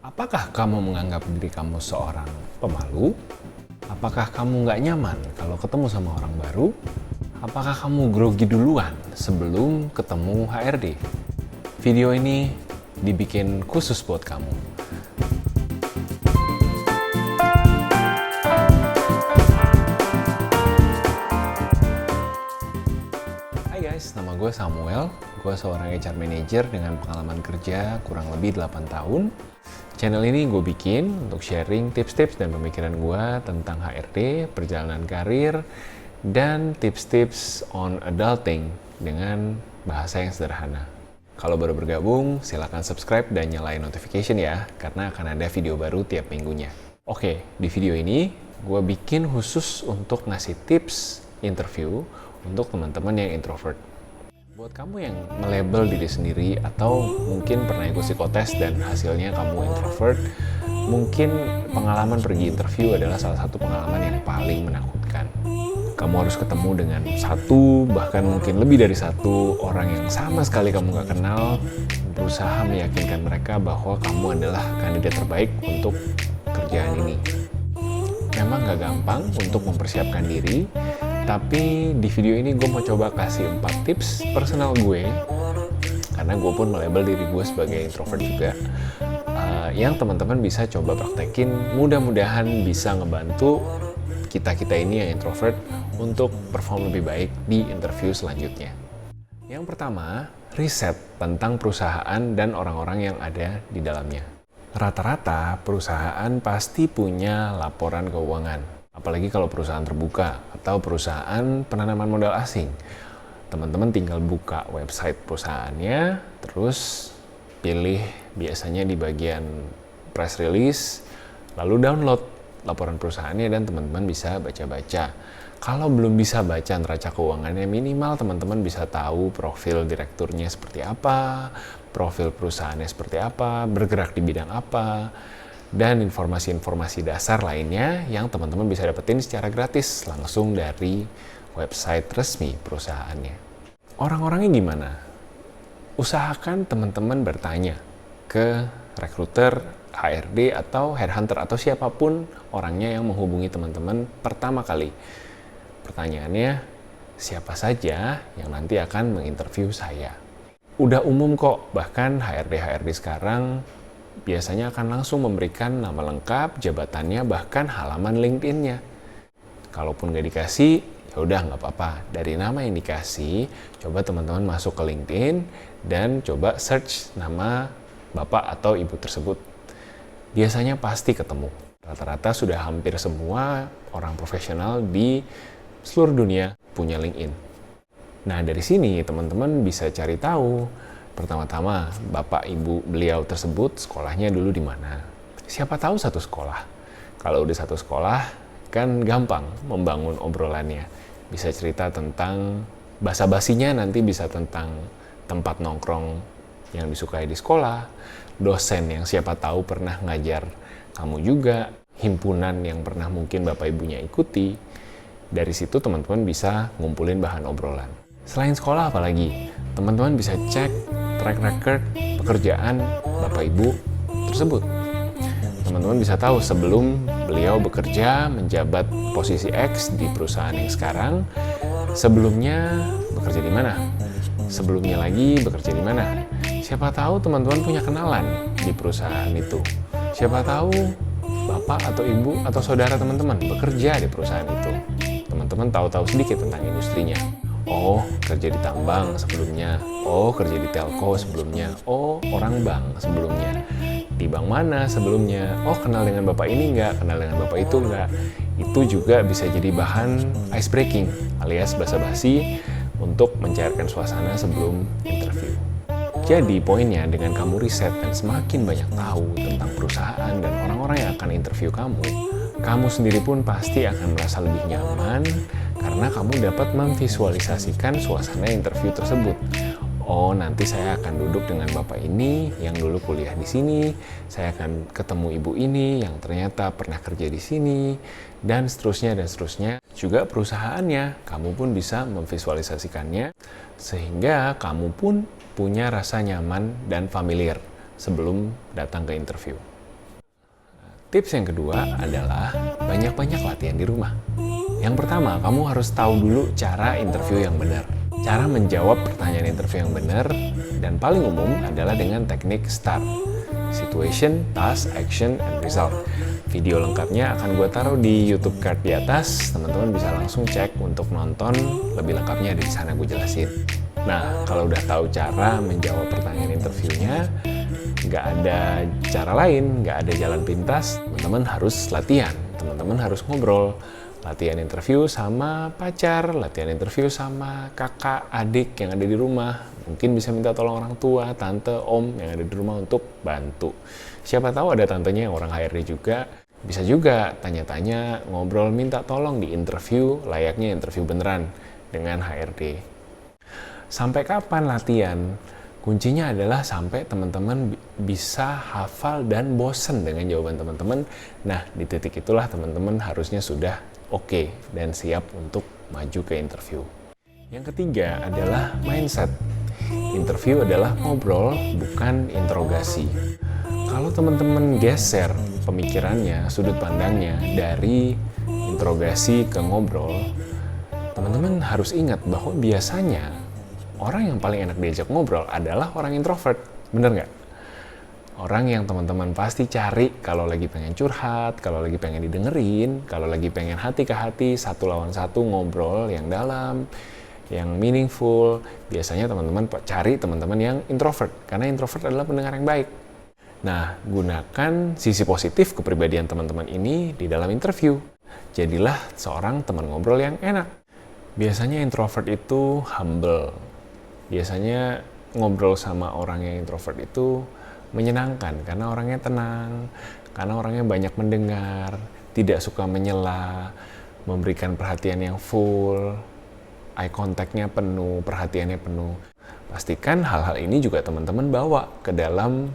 Apakah kamu menganggap diri kamu seorang pemalu? Apakah kamu nggak nyaman kalau ketemu sama orang baru? Apakah kamu grogi duluan sebelum ketemu HRD? Video ini dibikin khusus buat kamu. Hai guys, nama gue Samuel. Gue seorang HR manager dengan pengalaman kerja kurang lebih 8 tahun. Channel ini gue bikin untuk sharing tips-tips dan pemikiran gue tentang HRD, perjalanan karir, dan tips-tips on adulting dengan bahasa yang sederhana. Kalau baru bergabung, silakan subscribe dan nyalain notification ya, karena akan ada video baru tiap minggunya. Oke, di video ini gue bikin khusus untuk ngasih tips interview untuk teman-teman yang introvert. Buat kamu yang melabel diri sendiri atau mungkin pernah ikut psikotes dan hasilnya kamu introvert, mungkin pengalaman pergi interview adalah salah satu pengalaman yang paling menakutkan. Kamu harus ketemu dengan satu, bahkan mungkin lebih dari satu orang yang sama sekali kamu gak kenal, berusaha meyakinkan mereka bahwa kamu adalah kandidat terbaik untuk kerjaan ini. Memang gak gampang untuk mempersiapkan diri, tapi di video ini gue mau coba kasih 4 tips personal gue, karena gue pun melabel diri gue sebagai introvert juga, yang teman-teman bisa coba praktekin. Mudah-mudahan bisa ngebantu kita-kita ini yang introvert untuk perform lebih baik di interview selanjutnya. Yang pertama, riset tentang perusahaan dan orang-orang yang ada di dalamnya. Rata-rata perusahaan pasti punya laporan keuangan. Apalagi kalau perusahaan terbuka atau perusahaan penanaman modal asing. Teman-teman tinggal buka website perusahaannya, terus pilih biasanya di bagian press release, lalu download laporan perusahaannya dan teman-teman bisa baca-baca. Kalau belum bisa baca neraca keuangannya, minimal teman-teman bisa tahu profil direkturnya seperti apa, profil perusahaannya seperti apa, bergerak di bidang apa, dan informasi-informasi dasar lainnya yang teman-teman bisa dapetin secara gratis langsung dari website resmi perusahaannya. Orang-orangnya gimana? Usahakan teman-teman bertanya ke rekruter, HRD, atau headhunter, atau siapapun orangnya yang menghubungi teman-teman pertama kali. Pertanyaannya, siapa saja yang nanti akan menginterview saya? Udah umum kok, bahkan HRD-HRD sekarang biasanya akan langsung memberikan nama lengkap, jabatannya, bahkan halaman LinkedIn-nya. Kalaupun nggak dikasih, ya udah nggak apa-apa. Dari nama yang dikasih, coba teman-teman masuk ke LinkedIn dan coba search nama bapak atau ibu tersebut. Biasanya pasti ketemu. Rata-rata sudah hampir semua orang profesional di seluruh dunia punya LinkedIn. Nah, dari sini teman-teman bisa cari tahu. Pertama-tama, bapak ibu beliau tersebut sekolahnya dulu di mana. Siapa tahu satu sekolah. Kalau udah satu sekolah, kan gampang membangun obrolannya. Bisa cerita tentang basa-basinya, nanti bisa tentang tempat nongkrong yang disukai di sekolah, dosen yang siapa tahu pernah ngajar kamu juga, himpunan yang pernah mungkin bapak ibunya ikuti. Dari situ teman-teman bisa ngumpulin bahan obrolan. Selain sekolah apalagi, teman-teman bisa cek track record pekerjaan bapak ibu tersebut. Teman-teman bisa tahu sebelum beliau bekerja menjabat posisi X di perusahaan yang sekarang, sebelumnya bekerja di mana? Sebelumnya lagi bekerja di mana? Siapa tahu teman-teman punya kenalan di perusahaan itu. Siapa tahu bapak atau ibu atau saudara teman-teman bekerja di perusahaan itu. Teman-teman tahu-tahu sedikit tentang industrinya. Oh, kerja di tambang sebelumnya. Oh, kerja di telco sebelumnya. Oh, orang bank sebelumnya. Di bank mana sebelumnya? Oh, kenal dengan bapak ini enggak? Kenal dengan bapak itu enggak? Itu juga bisa jadi bahan ice breaking alias basa-basi untuk mencairkan suasana sebelum interview. Jadi poinnya, dengan kamu riset dan semakin banyak tahu tentang perusahaan dan orang-orang yang akan interview kamu sendiri pun pasti akan merasa lebih nyaman karena kamu dapat memvisualisasikan suasana interview tersebut. Oh, nanti saya akan duduk dengan bapak ini yang dulu kuliah di sini, saya akan ketemu ibu ini yang ternyata pernah kerja di sini, dan seterusnya dan seterusnya. Juga perusahaannya, kamu pun bisa memvisualisasikannya sehingga kamu pun punya rasa nyaman dan familiar sebelum datang ke interview. Tips yang kedua adalah banyak-banyak latihan di rumah. Yang pertama, kamu harus tahu dulu cara interview yang benar. Cara menjawab pertanyaan interview yang benar dan paling umum adalah dengan teknik STAR. Situation, Task, Action, and Result. Video lengkapnya akan gue taruh di YouTube card di atas. Teman-teman bisa langsung cek untuk nonton lebih lengkapnya di sana gue jelasin. Nah, kalau udah tahu cara menjawab pertanyaan interviewnya, nggak ada cara lain, nggak ada jalan pintas, teman-teman harus latihan, teman-teman harus ngobrol. Latihan interview sama pacar, latihan interview sama kakak, adik yang ada di rumah. Mungkin bisa minta tolong orang tua, tante, om yang ada di rumah untuk bantu. Siapa tahu ada tantenya yang orang HRD juga. Bisa juga tanya-tanya, ngobrol, minta tolong di interview, layaknya interview beneran dengan HRD. Sampai kapan latihan? Kuncinya adalah sampai teman-teman bisa hafal dan bosen dengan jawaban teman-teman. Nah, di titik itulah teman-teman harusnya sudah oke dan siap untuk maju ke interview. Yang ketiga adalah mindset. Interview adalah ngobrol, bukan interogasi. Kalau teman-teman geser pemikirannya, sudut pandangnya dari interogasi ke ngobrol, teman-teman harus ingat bahwa biasanya orang yang paling enak diajak ngobrol adalah orang introvert, bener nggak? Orang yang teman-teman pasti cari kalau lagi pengen curhat, kalau lagi pengen didengerin, kalau lagi pengen hati ke hati, satu lawan satu ngobrol yang dalam, yang meaningful. Biasanya teman-teman cari teman-teman yang introvert, karena introvert adalah pendengar yang baik. Nah, gunakan sisi positif kepribadian teman-teman ini di dalam interview. Jadilah seorang teman ngobrol yang enak. Biasanya introvert itu humble. Biasanya ngobrol sama orang yang introvert itu menyenangkan karena orangnya tenang, karena orangnya banyak mendengar, tidak suka menyela, memberikan perhatian yang full, eye contact-nya penuh, perhatiannya penuh. Pastikan hal-hal ini juga teman-teman bawa ke dalam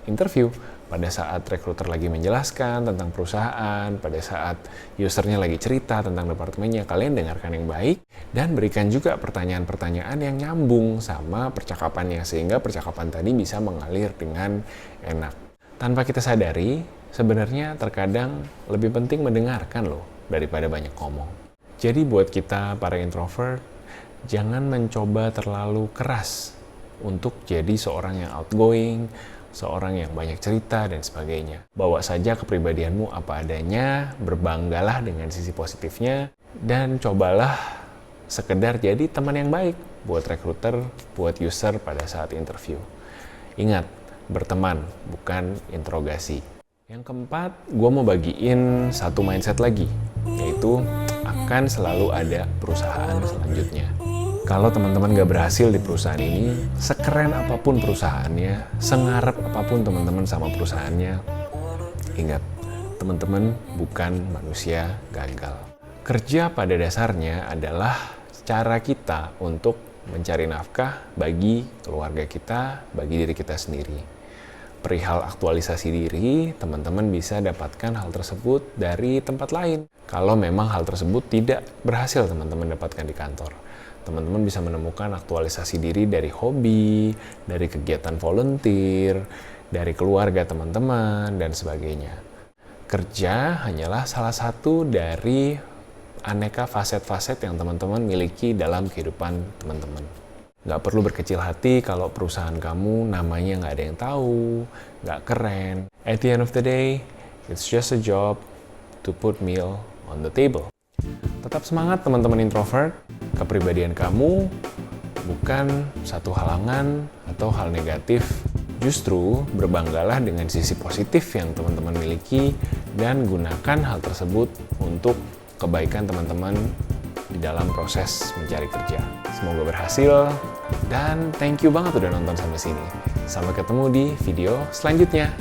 interview. Pada saat rekruter lagi menjelaskan tentang perusahaan, pada saat usernya lagi cerita tentang departemennya, kalian dengarkan yang baik dan berikan juga pertanyaan-pertanyaan yang nyambung sama percakapannya sehingga percakapan tadi bisa mengalir dengan enak. Tanpa kita sadari, sebenarnya terkadang lebih penting mendengarkan loh daripada banyak ngomong. Jadi buat kita para introvert, jangan mencoba terlalu keras untuk jadi seorang yang outgoing, seorang yang banyak cerita, dan sebagainya. Bawa saja kepribadianmu apa adanya, berbanggalah dengan sisi positifnya, dan cobalah sekedar jadi teman yang baik buat rekruter, buat user pada saat interview. Ingat, berteman, bukan interogasi. Yang keempat, gue mau bagiin satu mindset lagi, yaitu akan selalu ada perusahaan selanjutnya. Kalau teman-teman gak berhasil di perusahaan ini, sekeren apapun perusahaannya, sengarep apapun teman-teman sama perusahaannya, ingat, teman-teman bukan manusia gagal. Kerja pada dasarnya adalah cara kita untuk mencari nafkah bagi keluarga kita, bagi diri kita sendiri. Perihal aktualisasi diri, teman-teman bisa dapatkan hal tersebut dari tempat lain. Kalau memang hal tersebut tidak berhasil teman-teman dapatkan di kantor. Teman-teman bisa menemukan aktualisasi diri dari hobi, dari kegiatan volunteer, dari keluarga teman-teman, dan sebagainya. Kerja hanyalah salah satu dari aneka faset-faset yang teman-teman miliki dalam kehidupan teman-teman. Nggak perlu berkecil hati kalau perusahaan kamu namanya nggak ada yang tahu, nggak keren. At the end of the day, it's just a job to put meal on the table. Tetap semangat teman-teman introvert. Kepribadian kamu bukan satu halangan atau hal negatif. Justru berbanggalah dengan sisi positif yang teman-teman miliki dan gunakan hal tersebut untuk kebaikan teman-teman di dalam proses mencari kerja. Semoga berhasil dan thank you banget udah nonton sampai sini. Sampai ketemu di video selanjutnya.